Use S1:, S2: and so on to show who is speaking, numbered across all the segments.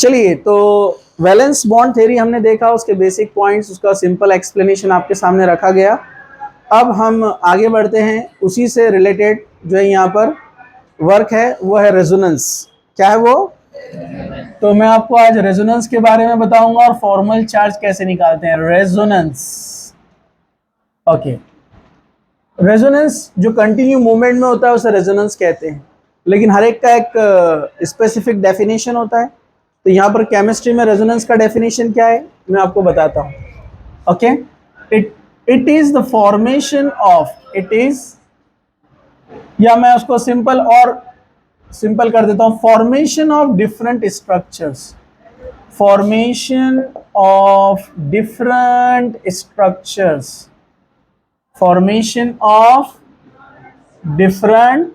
S1: चलिए, तो valence bond theory हमने देखा, उसके बेसिक पॉइंट्स, उसका सिंपल एक्सप्लेनेशन आपके सामने रखा गया। अब हम आगे बढ़ते हैं, उसी से रिलेटेड जो है यहाँ पर वर्क है वो है रेजोनेंस। क्या है वो? तो मैं आपको आज रेजोनेंस के बारे में बताऊंगा और फॉर्मल चार्ज कैसे निकालते हैं। Resonance, okay. रेजोनेंस जो कंटिन्यू मूवमेंट में होता है उसे रेजोनेंस कहते हैं, लेकिन हर एक का एक स्पेसिफिक डेफिनेशन होता है। तो यहाँ पर केमिस्ट्री में रेजोनेंस का डेफिनेशन क्या है मैं आपको बताता हूँ। Okay, it is the formation of, it is, या मैं उसको सिंपल कर देता हूँ, formation of different structures, formation of different structures, formation of different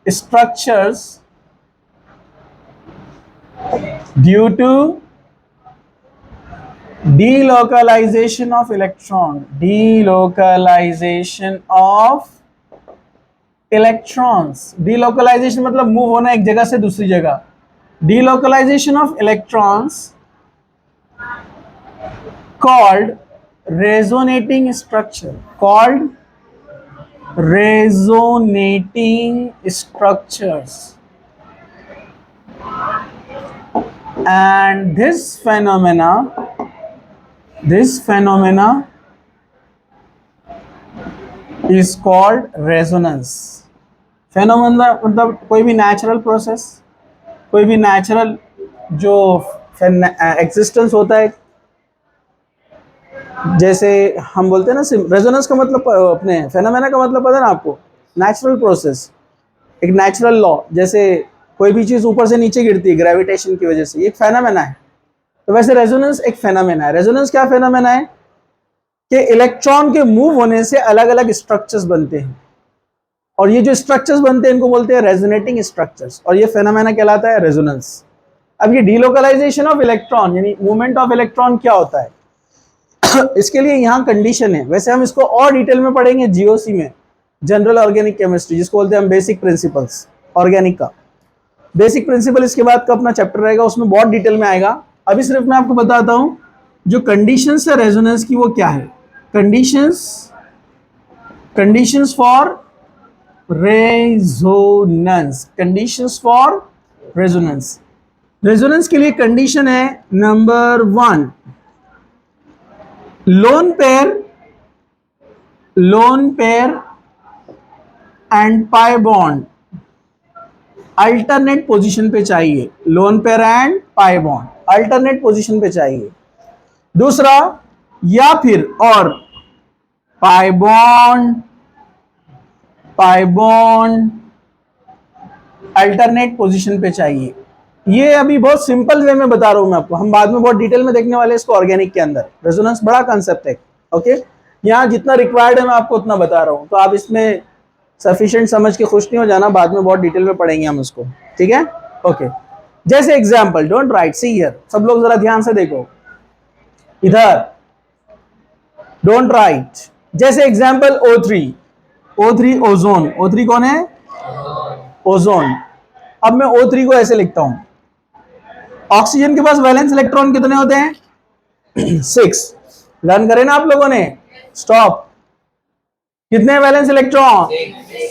S1: structures due to delocalization of electron, delocalization of electrons, delocalization मतलब मूव होना एक जगह से दूसरी जगह, delocalization of electrons called resonating structure, called resonating structures, and this phenomena is called resonance. phenomena मतलब कोई भी नेचुरल प्रोसेस, कोई भी नेचुरल जो एग्जिस्टेंस होता है, जैसे हम बोलते हैं ना, रेजोनेंस का मतलब, अपने फेनोमेना का मतलब पता है ना आपको, नेचुरल प्रोसेस, एक नेचुरल लॉ। जैसे कोई भी चीज ऊपर से नीचे गिरती है ग्रेविटेशन की वजह से, ये एक फेनोमेना है। तो वैसे रेजोनेंस एक फेनोमेना है। रेजोनेंस क्या फेनोमेना है कि इलेक्ट्रॉन के मूव होने से अलग अलग स्ट्रक्चर्स बनते हैं, और ये जो स्ट्रक्चर्स बनते हैं इनको बोलते हैं रेजोनेटिंग स्ट्रक्चर्स, और ये फेनोमेना कहलाता है रेजोनेंस। अब ये डीलोकलाइजेशन ऑफ इलेक्ट्रॉन यानी मूवमेंट ऑफ इलेक्ट्रॉन क्या होता है, इसके लिए यहाँ कंडीशन है। वैसे हम इसको और डिटेल में पढ़ेंगे जीओसी में, जनरल ऑर्गेनिक केमिस्ट्री, जिसको बोलते हैं हम बेसिक प्रिंसिपल्स ऑर्गेनिक का। बेसिक प्रिंसिपल इसके बाद का अपना चैप्टर रहेगा, उसमें बहुत डिटेल में आएगा। अभी सिर्फ मैं आपको बताता हूँ जो कंडीशंस है रेजोनेंस की वो क्या है। Conditions for resonance, conditions for resonance. Resonance के लिए कंडीशन है number 1, lone pair and pi bond alternate position पे चाहिए। Lone pair and pi bond alternate position पे चाहिए। दूसरा, या फिर और पाई बॉन्ड अल्टरनेट पोजीशन पे चाहिए। ये अभी बहुत सिंपल वे में बता रहा हूं मैं आपको, हम बाद में बहुत डिटेल में देखने वाले हैं इसको ऑर्गेनिक के अंदर। रेजोनेंस बड़ा कंसेप्ट है, ओके। यहाँ जितना रिक्वायर्ड है मैं आपको उतना बता रहा हूँ, तो आप इसमें सफिशिएंट समझ के खुश नहीं हो जाना, बाद में बहुत डिटेल में पढ़ेंगे हम इसको, ठीक है, ओके। जैसे example, don't write, see here, सब लोग जरा ध्यान से देखो इधर, डोंट राइट। जैसे एग्जाम्पल O3 ओजोन, O3 कौन है? ओजोन। अब मैं O3 को ऐसे लिखता हूं, ऑक्सीजन के पास वैलेंस इलेक्ट्रॉन कितने होते हैं? 6। लर्न करें ना आप लोगों ने, स्टॉप। कितने वैलेंस इलेक्ट्रॉन?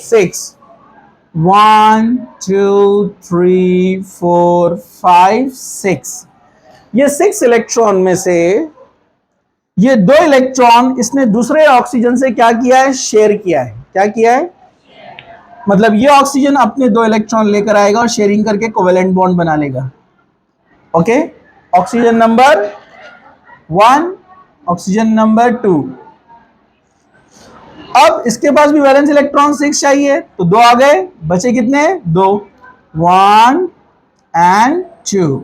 S1: 6। 1 2 3 4 5 6। ये 6 इलेक्ट्रॉन में से ये 2 इलेक्ट्रॉन इसने दूसरे ऑक्सीजन से क्या किया है? शेयर किया है। क्या किया है? मतलब ये ऑक्सीजन अपने 2 इलेक्ट्रॉन लेकर आएगा और शेयरिंग करके कोवेलेंट बॉन्ड बना लेगा, okay. Oxygen number 1, oxygen number 2। अब इसके पास भी वैलेंस इलेक्ट्रॉन 6 चाहिए, तो 2 आ गए, बचे कितने? 2, 1 एंड 2।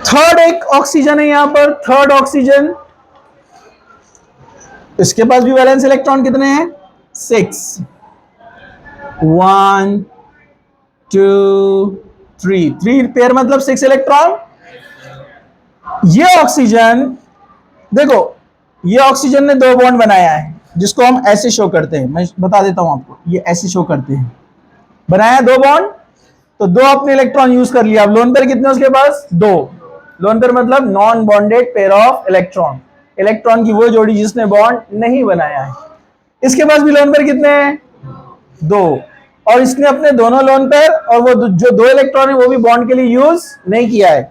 S1: थर्ड एक ऑक्सीजन है यहां पर, थर्ड ऑक्सीजन, इसके पास भी वैलेंस इलेक्ट्रॉन कितने हैं? 6। 1 2 3, 3 पेयर मतलब 6 इलेक्ट्रॉन। ये ऑक्सीजन, देखो ये ऑक्सीजन ने 2 बॉन्ड बनाया है, जिसको हम ऐसे शो करते हैं, मैं बता देता हूं आपको, ये ऐसे शो करते हैं, बनाया 2 बॉन्ड। तो दो अपने इलेक्ट्रॉन यूज कर लिया। अब लोन पेयर कितने उसके पास? दो। लोन पेयर मतलब non bonded pair of electron, electron की वो जोड़ी जिसने बॉन्ड नहीं बनाया है। इसके पास भी लोन पेयर कितने हैं? दो। और इसने अपने दोनों लोन पेयर और वो जो दो इलेक्ट्रॉन है वो भी बॉन्ड के लिए यूज नहीं किया है।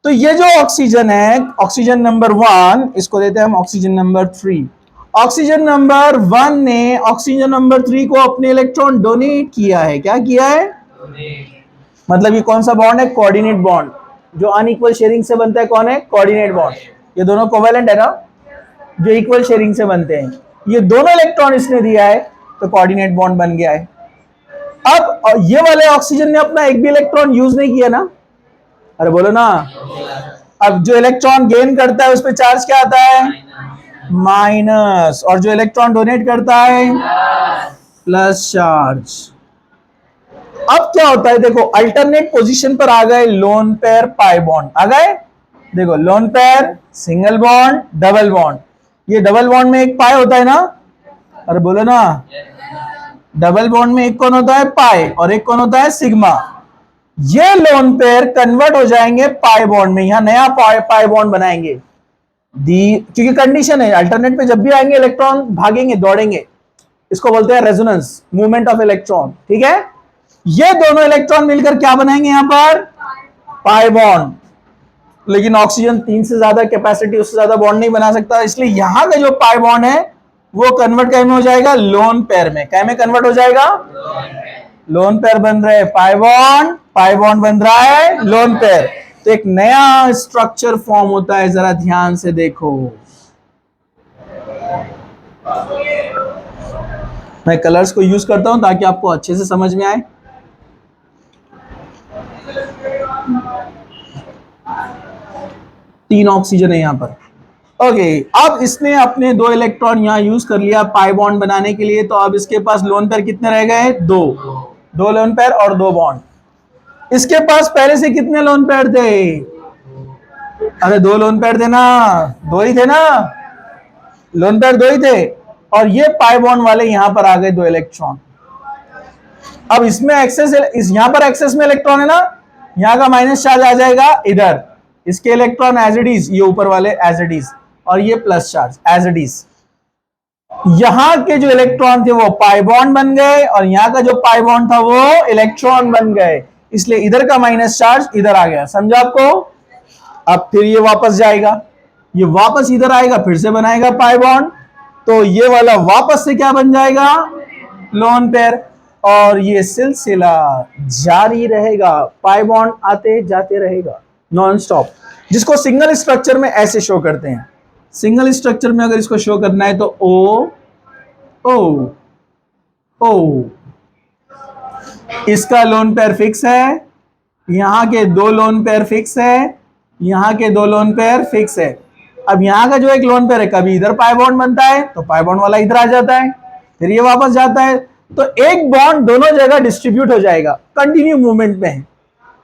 S1: तो ये जो ऑक्सीजन है, ऑक्सीजन नंबर 1, इसको देते हैं हम ऑक्सीजन नंबर 3। ऑक्सीजन नंबर 1 ने ऑक्सीजन नंबर 3 को अपने इलेक्ट्रॉन डोनेट किया है। क्या किया है? मतलब ये कौन सा बॉन्ड है? Coordinate bond. जो अनइक्वल शेयरिंग से बनता है कौन है? Coordinate bond. ये दोनों कोवेलेंट है ना, जो इक्वल शेयरिंग से बनते हैं। ये दोनों इलेक्ट्रॉन इसने दिया है तो कोऑर्डिनेट बॉन्ड बन गया है। अब ये वाले ऑक्सीजन ने अपना एक भी इलेक्ट्रॉन यूज नहीं किया ना, अरे बोलो ना। अब जो इलेक्ट्रॉन गेन करता है उस पर चार्ज क्या आता है? माइनस। और जो इलेक्ट्रॉन डोनेट करता है प्लस चार्ज। अब क्या होता है देखो, अल्टरनेट पोजीशन पर आ गए लोन पेयर पाई बॉन्ड आ गए। देखो lone pair, single bond, double bond. ये डबल बॉन्ड में एक पाई होता है ना, अरे बोलो ना। डबल बॉन्ड में एक कौन होता है? पाई, और एक कौन होता है? सिग्मा। ये लोन पेयर कन्वर्ट हो जाएंगे पाई बॉन्ड में, यहां नया पाई बॉन्ड बनाएंगे। क्योंकि कंडीशन है, अल्टरनेट पे जब भी आएंगे इलेक्ट्रॉन भागेंगे, दौड़ेंगे। इसको बोलते हैं रेजोनेंस, मूवमेंट ऑफ इलेक्ट्रॉन। ठीक है, ये दोनों इलेक्ट्रॉन मिलकर क्या बनाएंगे? यहां पर पाई बॉन्ड। लेकिन ऑक्सीजन 3 से ज्यादा कैपेसिटी, उससे ज्यादा बॉन्ड नहीं बना सकता, इसलिए यहां का जो पाई बॉन्ड है वो कन्वर्ट क्या में हो जाएगा? लोन पेयर में। क्या में कन्वर्ट हो जाएगा? लोन पेयर बन रहे पाई बॉन्ड बन रहा है लोन पेयर। तो एक नया स्ट्रक्चर फॉर्म होता है, जरा ध्यान से देखो। मैं कलर्स को यूज करता हूं ताकि आपको अच्छे से समझ में आए। तीन ऑक्सीजन है यहां पर। ओके, अब इसने अपने दो इलेक्ट्रॉन यहां यूज कर लिया पाई बॉन्ड बनाने के लिए। तो अब इसके पास लोन पेयर कितने रह गए? दो। दो लोन पेयर और दो बॉन्ड। इसके पास पहले से कितने लोन पेयर थे? अरे दो लोन पेयर थे ना, दो ही थे ना, लोन पेयर दो ही थे। और ये पाई बॉन्ड वाले यहां पर आ गए दो इलेक्ट्रॉन। अब इसमें एक्सेस, यहां पर एक्सेस में इलेक्ट्रॉन है ना, यहां का माइनस चार्ज आ जाएगा इधर। इसके इलेक्ट्रॉन एज इट इज, ये ऊपर वाले एज इट इज, और ये plus charge as it is. यहां के जो इलेक्ट्रॉन थे वो पाई बॉन्ड बन गए, और यहां का जो पाई बॉन्ड था वो इलेक्ट्रॉन बन गए। इसलिए इधर का माइनस चार्ज इधर आ गया। समझा आपको? अब फिर ये वापस जाएगा, ये वापस इधर आएगा, फिर से बनाएगा पाई बॉन्ड। तो ये वाला वापस से क्या बन जाएगा? Lone pair. और ये सिलसिला जारी रहेगा, पाई बॉन्ड आते जाते रहेगा नॉन स्टॉप। जिसको सिंगल स्ट्रक्चर में ऐसे शो करते हैं। सिंगल स्ट्रक्चर में अगर इसको शो करना है तो ओ ओ ओ, इसका लोन पेयर फिक्स है, यहां के दो लोन पेयर फिक्स है, यहां के दो लोन पेयर फिक्स है। अब यहां का जो एक लोन पेयर है, कभी इधर पाई बॉन्ड बनता है तो पाई बॉन्ड वाला इधर आ जाता है, फिर ये वापस जाता है। तो एक बॉन्ड दोनों जगह डिस्ट्रीब्यूट हो जाएगा, कंटिन्यू मूवमेंट में है।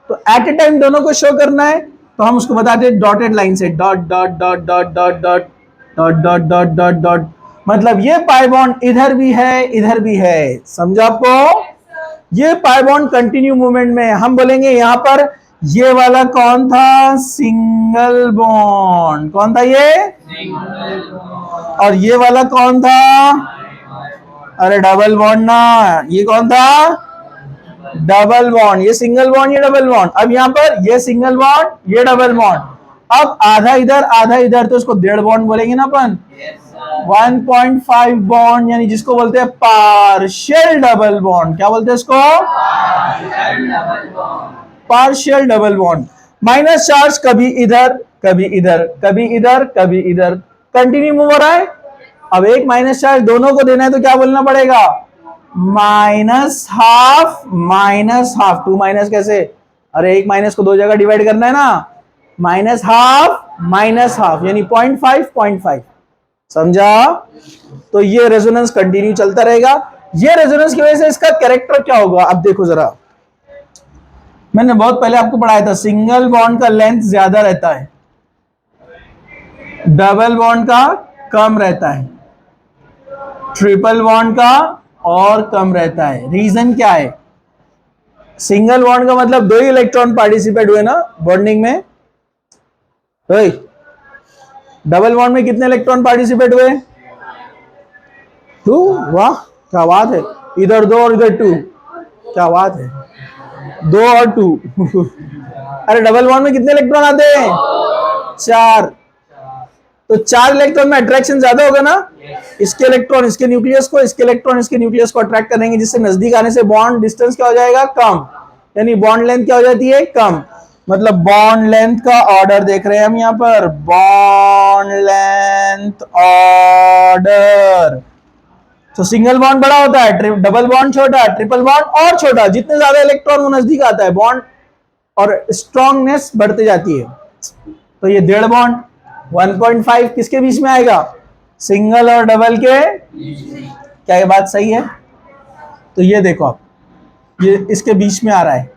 S1: तो एट ए टाइम दोनों को शो करना है तो हम उसको बताते हैं डॉटेड लाइन से, dot dot dot dot dot dot dot dot dot dot dot. मतलब ये पाई बॉन्ड इधर भी है, इधर भी है। समझा आपको? ये पाई बॉन्ड कंटिन्यू मूवमेंट में। हम बोलेंगे यहां पर ये वाला कौन था? Single bond. कौन था ये? और ये वाला कौन था? अरे डबल बॉन्ड ना। ये कौन था? Double bond. ये सिंगल बॉन्ड, ये डबल बॉन्ड। अब यहां पर ये सिंगल बॉन्ड, ये डबल बॉन्ड। अब आधा इधर आधा इधर, तो इसको डेढ़ बॉन्ड बोलेंगे ना अपन। 1.5 बॉन्ड, यानी जिसको बोलते हैं पार्शियल डबल बॉन्ड। क्या बोलते हैं इसको? Partial double bond. Minus charge कभी इधर कभी इधर, कभी इधर कभी इधर, कंटिन्यू मूव हो रहा है। अब एक माइनस चार्ज दोनों को देना है तो क्या बोलना पड़ेगा? Minus half minus half. Two minus कैसे? अरे एक माइनस को दो जगह डिवाइड करना है ना, माइनस हाफ यानी 0.5 0.5। समझा? तो ये रेजोनेंस कंटिन्यू चलता रहेगा। ये रेजोनेंस की वजह से इसका कैरेक्टर क्या होगा? अब देखो जरा, मैंने बहुत पहले आपको पढ़ाया था, सिंगल बॉन्ड का लेंथ ज्यादा रहता है, डबल बॉन्ड का कम रहता है, ट्रिपल बॉन्ड का और कम रहता है। रीजन क्या है? सिंगल बॉन्ड का मतलब 2 ही इलेक्ट्रॉन पार्टिसिपेट हुए ना बॉन्डिंग में। डबल बॉन्ड में कितने इलेक्ट्रॉन पार्टिसिपेट हुए? 2। वाह क्या बात है, इधर 2 और इधर 2, क्या बात है, 2 और 2 अरे डबल बॉन्ड में कितने इलेक्ट्रॉन आते हैं? 4। तो 4 इलेक्ट्रॉन में अट्रैक्शन ज्यादा होगा ना, इसके इलेक्ट्रॉन इसके न्यूक्लियस को, इसके इलेक्ट्रॉन इसके न्यूक्लियस को अट्रैक्ट करेंगे, जिससे नजदीक आने से बॉन्ड डिस्टेंस क्या हो जाएगा? कम, यानी बॉन्ड लेंथ क्या हो जाती है? कम। मतलब बॉन्ड लेंथ का ऑर्डर देख रहे हैं हम यहाँ पर, बॉन्ड लेंथ ऑर्डर। तो सिंगल बॉन्ड बड़ा होता है, डबल बॉन्ड छोटा, ट्रिपल बॉन्ड और छोटा। जितने ज्यादा इलेक्ट्रॉन वो नजदीक आता है, बॉन्ड और स्ट्रॉन्गनेस बढ़ती जाती है। तो ये 1.5 बॉन्ड 1.5 किसके बीच में आएगा? सिंगल और डबल के। क्या ये बात सही है? तो ये देखो आप, ये इसके बीच में आ रहा है,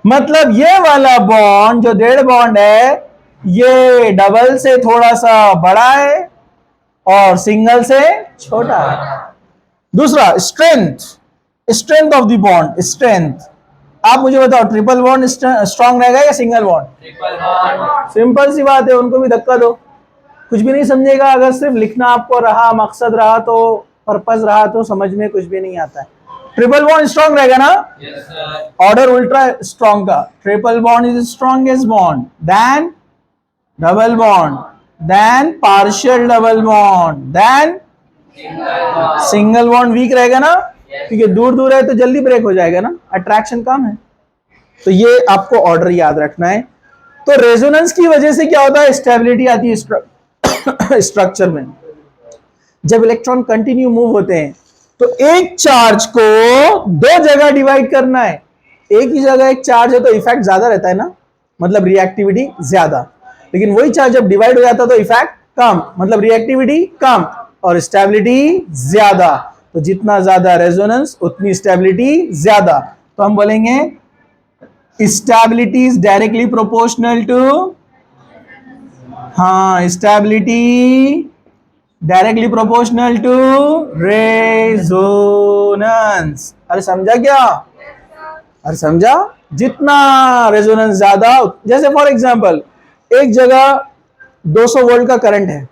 S1: मतलब ये वाला बॉन्ड जो 1.5 बॉन्ड है, ये डबल से थोड़ा सा बड़ा है और सिंगल से छोटा है। दूसरा strength, strength of the bond, strength. आप मुझे बताओ, ट्रिपल बॉन्ड स्ट्रॉन्ग रहेगा या single bond? Triple bond. Simple सी बात है, उनको भी धक्का दो, कुछ भी नहीं समझेगा। अगर सिर्फ लिखना आपको रहा, मकसद रहा, तो पर्पस रहा, तो समझ में कुछ भी नहीं आता है। ट्रिपल बॉन्ड स्ट्रॉन्ग रहेगा ना? Yes sir. ऑर्डर उल्टा स्ट्रॉन्ग का, triple bond is strongest bond, then double bond, then partial double bond, then single bond weak रहेगा ना, क्योंकि दूर दूर है तो जल्दी ब्रेक हो जाएगा ना, अट्रैक्शन कम है। तो ये आपको ऑर्डर याद रखना है। तो रेजोनेंस की वजह से क्या होता है? स्टेबिलिटी आती है स्ट्रक्चर में। जब इलेक्ट्रॉन कंटिन्यू मूव होते हैं तो एक चार्ज को 2 जगह डिवाइड करना है। एक ही जगह एक चार्ज है तो इफेक्ट ज्यादा रहता है ना, मतलब रिएक्टिविटी ज्यादा। लेकिन वही चार्ज जब डिवाइड हो जाता है तो इफेक्ट कम, मतलब रिएक्टिविटी कम और स्टेबिलिटी ज्यादा। तो जितना ज्यादा रेजोनेंस उतनी स्टेबिलिटी ज्यादा। तो हम बोलेंगे stability is directly proportional to, हाँ, stability directly proportional to resonance. अरे समझा क्या? अरे समझा? जितना रेजोनेंस ज्यादा, जैसे फॉर एग्जांपल एक जगह 200 वोल्ट का करंट है,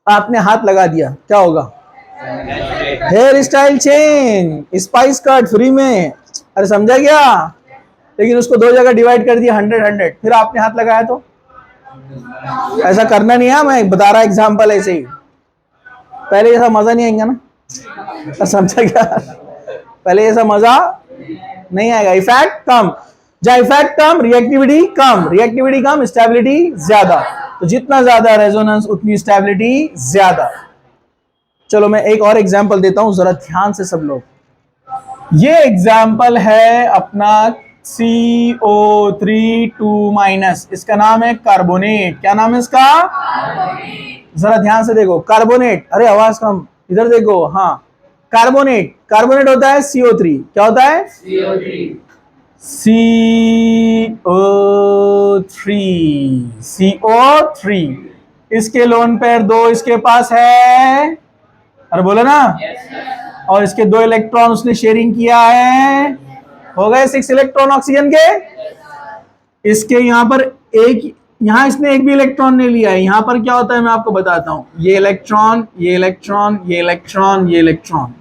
S1: आपने हाथ लगा दिया, क्या होगा? Hair style change, spice cut free में। अरे समझा क्या? लेकिन उसको 2 जगह डिवाइड कर दिया, 100, फिर आपने हाथ लगाया तो ऐसा करना नहीं है, मैं बता रहा एग्जांपल ऐसे ही। पहले ऐसा मजा नहीं आएगा ना, समझा क्या? पहले ऐसा मजा नहीं आएगा। इफेक्ट कम, जहां इफेक्ट कम रिएक्टिविटी कम, रिएक्टिविटी कम स्टेबिलिटी ज्यादा। तो जितना ज्यादा रेजोनेंस उतनी स्टेबिलिटी ज्यादा। चलो मैं एक और एग्जांपल देता हूं, जरा ध्यान से सब लोग। ये एग्जांपल है अपना CO3 2-, इसका नाम है कार्बोनेट। क्या नाम है इसका? जरा ध्यान से देखो, कार्बोनेट। अरे आवाज कम, इधर देखो। हाँ, कार्बोनेट, कार्बोनेट होता है CO3। क्या होता है? CO3। इसके लोन पेयर 2 इसके पास है, अरे बोलो ना। और इसके 2 इलेक्ट्रॉन उसने शेयरिंग किया है, हो गए 6 इलेक्ट्रॉन ऑक्सीजन के। इसके यहां पर एक, यहां इसने एक भी इलेक्ट्रॉन नहीं लिया है। यहां पर क्या होता है मैं आपको बताता हूं, ये इलेक्ट्रॉन, ये इलेक्ट्रॉन, ये इलेक्ट्रॉन, ये इलेक्ट्रॉन।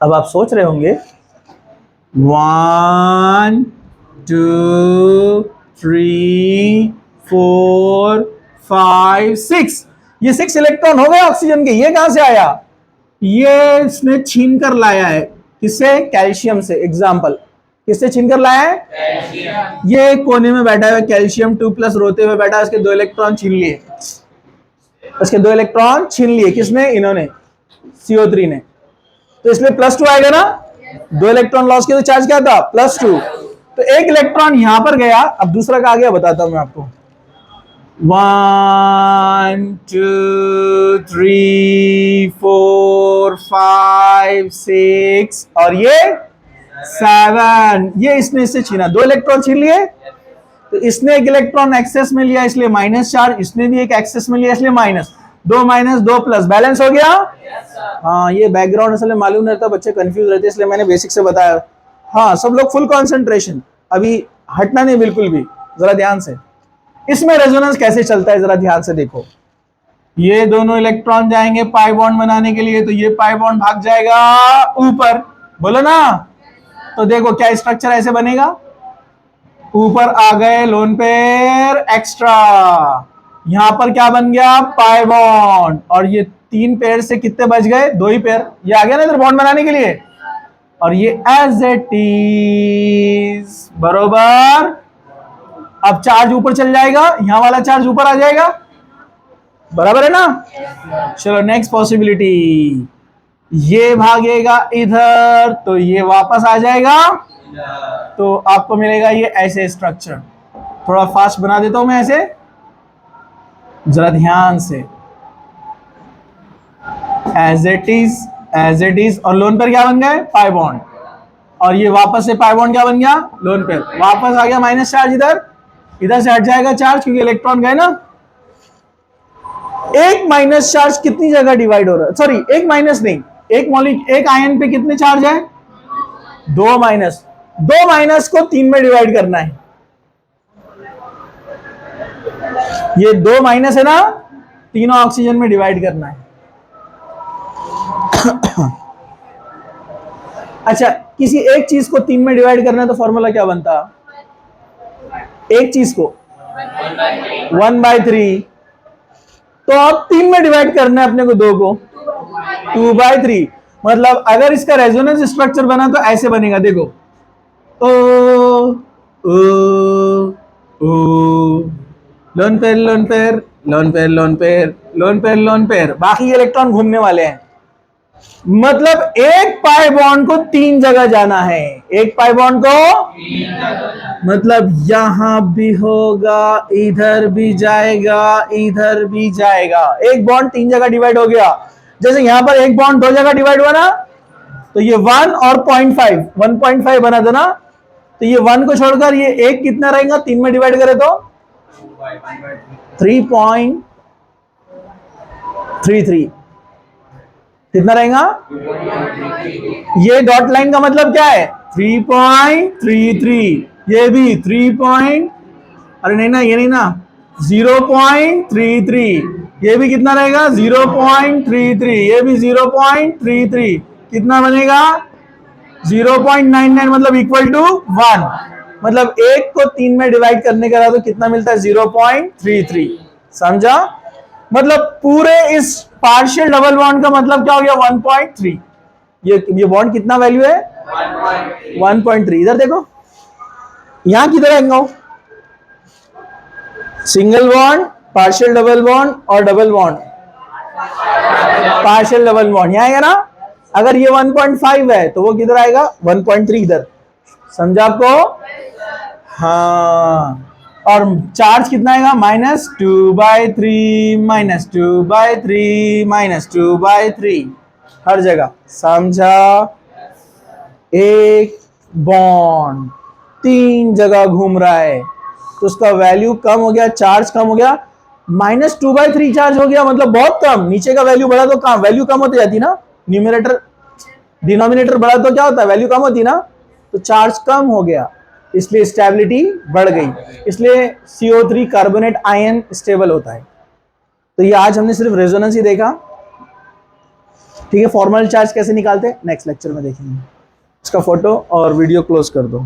S1: अब आप सोच रहे होंगे 1 2 3 4 5 6, ये 6 इलेक्ट्रॉन हो गए ऑक्सीजन के। ये कहां से आया? ये इसने छीन कर लाया है। किससे? कैल्शियम से। एग्जाम्पल, किससे छीन कर लाया है? कैल्शियम। ये कोने में बैठा है कैल्शियम 2+ रोते हुए बैठा है, इसके 2 इलेक्ट्रॉन छीन लिए, इसके 2 इलेक्ट्रॉन छीन लिए। किसने? इन्होंने, CO3 ने। तो इसमें +2 आएगा ना, 2 इलेक्ट्रॉन लॉस किया तो चार्ज क्या था? +2। तो एक इलेक्ट्रॉन यहां पर गया। अब दूसरा का आ गया, बताता हूं मैं आपको। 1 2 3 4 5 6 और ये 7। ये इसने इससे छीना, 2 इलेक्ट्रॉन छीन लिए। तो इसने एक इलेक्ट्रॉन एक्सेस में लिया इसलिए माइनस चार्ज, इसने भी एक एक्सेस में लिया इसलिए माइनस। 2 - 2 +, बैलेंस हो गया। हाँ, ये बैकग्राउंड असल में मालूम रहता, बच्चे कंफ्यूज रहते, इसलिए मैंने बेसिक से बताया। हाँ सब लोग फुल कंसंट्रेशन, अभी हटना नहीं बिल्कुल भी, जरा ध्यान से। इसमें रेजोनेंस कैसे चलता है जरा ध्यान से देखो। ये दोनों इलेक्ट्रॉन जाएंगे पाई बॉन्ड बनाने के लिए, तो ये पाई बॉन्ड भाग जाएगा ऊपर, बोलो ना। तो देखो क्या स्ट्रक्चर ऐसे बनेगा, ऊपर आ गए लोन पेयर एक्स्ट्रा, यहां पर क्या बन गया पाई बॉन्ड, और ये 3 पेयर से कितने बच गए, 2 ही पेयर, ये आ गया ना इधर बॉन्ड बनाने के लिए, और ये एज इट इज बरोबर। अब चार्ज ऊपर चल जाएगा, यहां वाला चार्ज ऊपर आ जाएगा, बराबर है ना। चलो नेक्स्ट पॉसिबिलिटी, ये भागेगा इधर तो ये वापस आ जाएगा, तो आपको मिलेगा ये ऐसे स्ट्रक्चर। थोड़ा फास्ट बना देता हूं मैं ऐसे, जरा ध्यान से। एज इट इज और लोन पेयर क्या बन गए पाई बॉन्ड, और ये वापस से पाई बॉन्ड क्या बन गया लोन पेयर, वापस आ गया माइनस चार्ज इधर से हट जाएगा चार्ज क्योंकि इलेक्ट्रॉन गए ना। एक माइनस चार्ज कितनी जगह डिवाइड हो रहा है, सॉरी एक माइनस नहीं, एक आयन पे कितने चार्ज है, 2 माइनस, 2 माइनस को 3 में डिवाइड करना है, ये 2 माइनस है ना, तीनों ऑक्सीजन में डिवाइड करना है। अच्छा किसी एक चीज को 3 में डिवाइड करना है तो फॉर्मूला क्या बनता, एक चीज को 1/3, तो अब 3 में डिवाइड करना है अपने को 2 को 2/3, मतलब अगर इसका रेजोनेंस स्ट्रक्चर बना तो ऐसे बनेगा, देखो O O O, lone pair lone pair lone pair lone pair lone pair lone pair, बाकी इलेक्ट्रॉन घूमने वाले हैं, मतलब एक पाई बॉन्ड को 3 जगह जाना है, एक पाई बॉन्ड को मतलब यहां भी होगा, इधर भी जाएगा, इधर भी जाएगा, एक बॉन्ड 3 जगह डिवाइड हो गया। जैसे यहां पर एक बॉन्ड 2 जगह डिवाइड हुआ ना, तो ये 1 और 1.5 बना था ना, तो ये 1 को छोड़कर ये एक कितना रहेगा 3 में डिवाइड करे तो 3.33, कितना रहेगा, ये डॉट लाइन का मतलब क्या है 3.33, ये भी 3. अरे नहीं ना, ये नहीं ना 0.33, ये भी कितना रहेगा 0.33, ये भी 0.33, कितना बनेगा 0.99, मतलब इक्वल टू 1, मतलब एक को 3 में डिवाइड करने के बाद तो कितना मिलता है 0.33, समझा। मतलब पूरे इस पार्शियल डबल बॉन्ड का मतलब क्या हो गया 1.3, ये बॉन्ड कितना वैल्यू है 1.3, इधर देखो यहां किधर आएगा single bond, partial double bond और double bond, partial double bond यहां आएगा ना, अगर ये 1.5 है तो वो किधर आएगा 1.3 इधर, समझा आपको। हाँ, और चार्ज कितना आएगा -2/3 -2/3 -2/3 हर जगह, समझा। एक बॉन्ड 3 जगह घूम रहा है तो उसका वैल्यू कम हो गया, चार्ज कम हो गया, -2/3 चार्ज हो गया, मतलब बहुत कम, नीचे का वैल्यू बढ़ा तो कम वैल्यू कम होती जाती ना, न्यूमरेटर डिनोमिनेटर बढ़ा तो क्या होता है वैल्यू कम होती ना, तो चार्ज कम हो गया इसलिए स्टेबिलिटी बढ़ गई, इसलिए CO3 कार्बोनेट आयन स्टेबल होता है। तो ये आज हमने सिर्फ रेजोनेंस ही देखा, ठीक है। फॉर्मल चार्ज कैसे निकालते हैं नेक्स्ट लेक्चर में देखेंगे, इसका फोटो और वीडियो क्लोज कर दो।